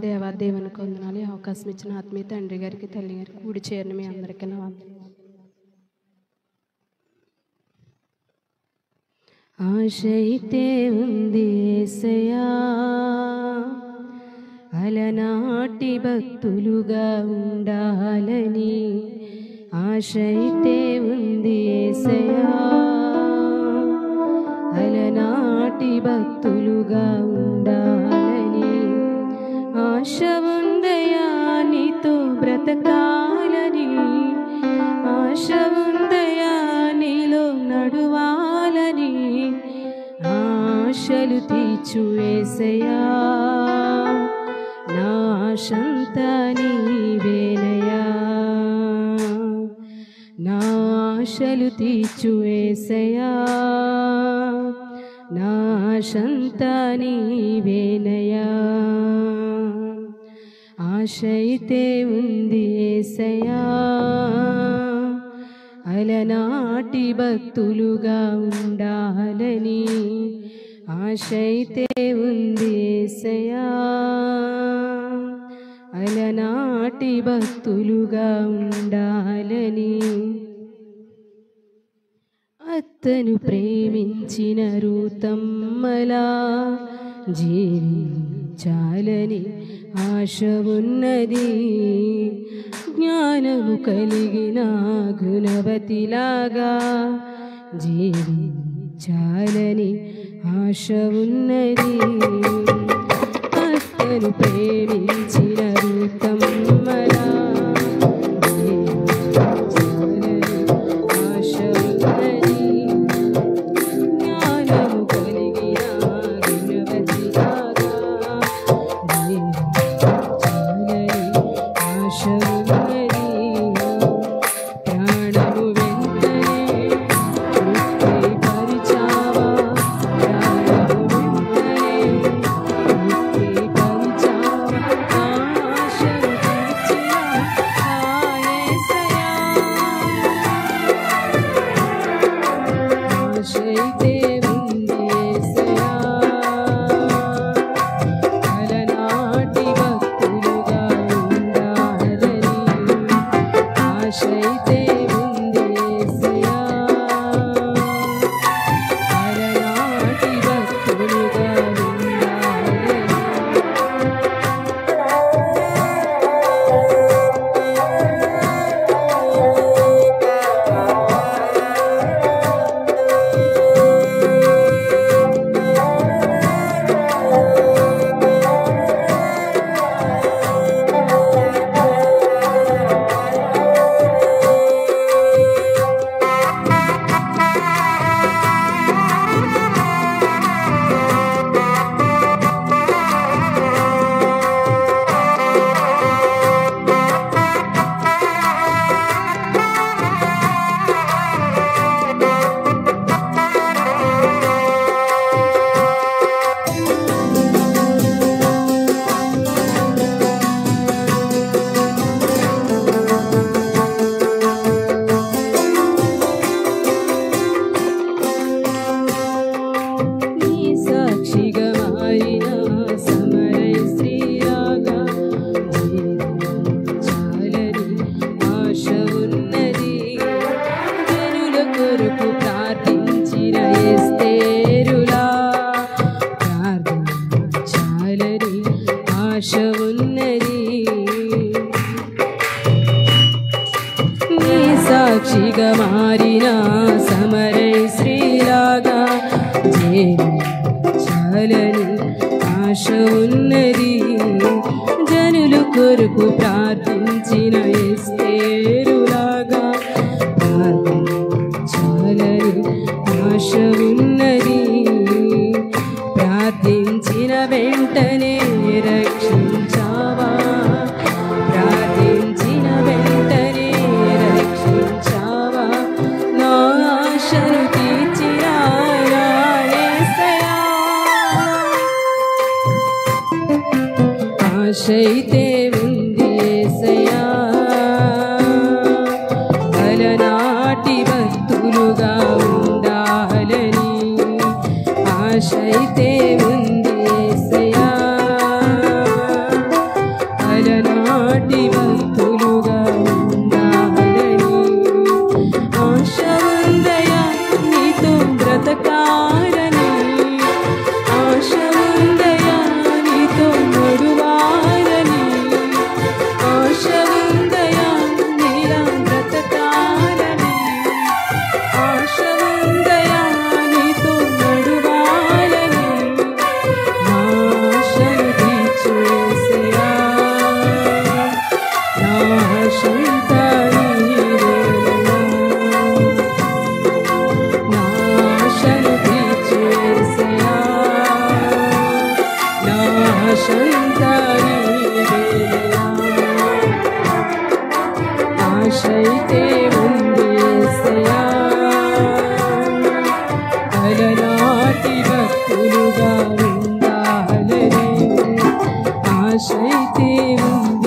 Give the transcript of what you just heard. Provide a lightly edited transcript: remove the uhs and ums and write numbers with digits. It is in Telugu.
దేవునికి వందనాలు. అవకాశం ఇచ్చిన ఆత్మీయ తండ్రి గారికి, తల్లి గారికి, కూడి చేరిన మీ అందరికీ నా వందనాలు. ఆశ అయితే ఉంది యేసయ్యా, అలనాటి భక్తులుగా ఉండాలని. ఆశ అయితే ఉంది యేసయ్యా, అలనాటి భక్తులుగా ఉండాలని. ఆశ ఉందయా నీతో బ్రతకాలని, ఆశ ఉందయా నీలో నడువాలని. ఆశలు తీర్చు యేసయ్యా, నా ఆశంతా నీవేనయ్యా. నా ఆశలు తీర్చు యేసయ్యా, నా ఆశంతా నీవేనయ్యా. ఆశ అయితే ఉంది యేసయ్యా, అలనాటి భక్తులుగా ఉండాలని. ఆశ అయితే ఉంది యేసయ్యా, అలనాటి భక్తులుగా ఉండాలని. అత్తను ప్రేమించిన రూతమ్మలా జీవించాలని ఆశ ఉన్నది. జ్ఞానము కలిగిన గుణవతిలాగా జీవించాలని ఆశ ఉన్నది. అత్తను ప్రేమించిన రూతమ్మలా సాక్షిగా మారిన సమరై శ్రీలాగా జీవించాలని ఆశ ఉన్నది. జనుల కొరకు ప్రార్థించిన ఎస్తేరులాగా ప్రార్థించాలని ఆశ ఉన్నది. ప్రార్థించిన వెంటనే రక్షించావా, ప్రార్థించిన వెంటనే రక్షించావా. నా ఆశను తీర్చినావా యేసయ్యా. ఆశ అయితే ఉంది యేసయ్యా, అలనాటి భక్తులుగా ఉండాలని. ఆశ అయితే ఉంది యేసయ్యా, దేవుంది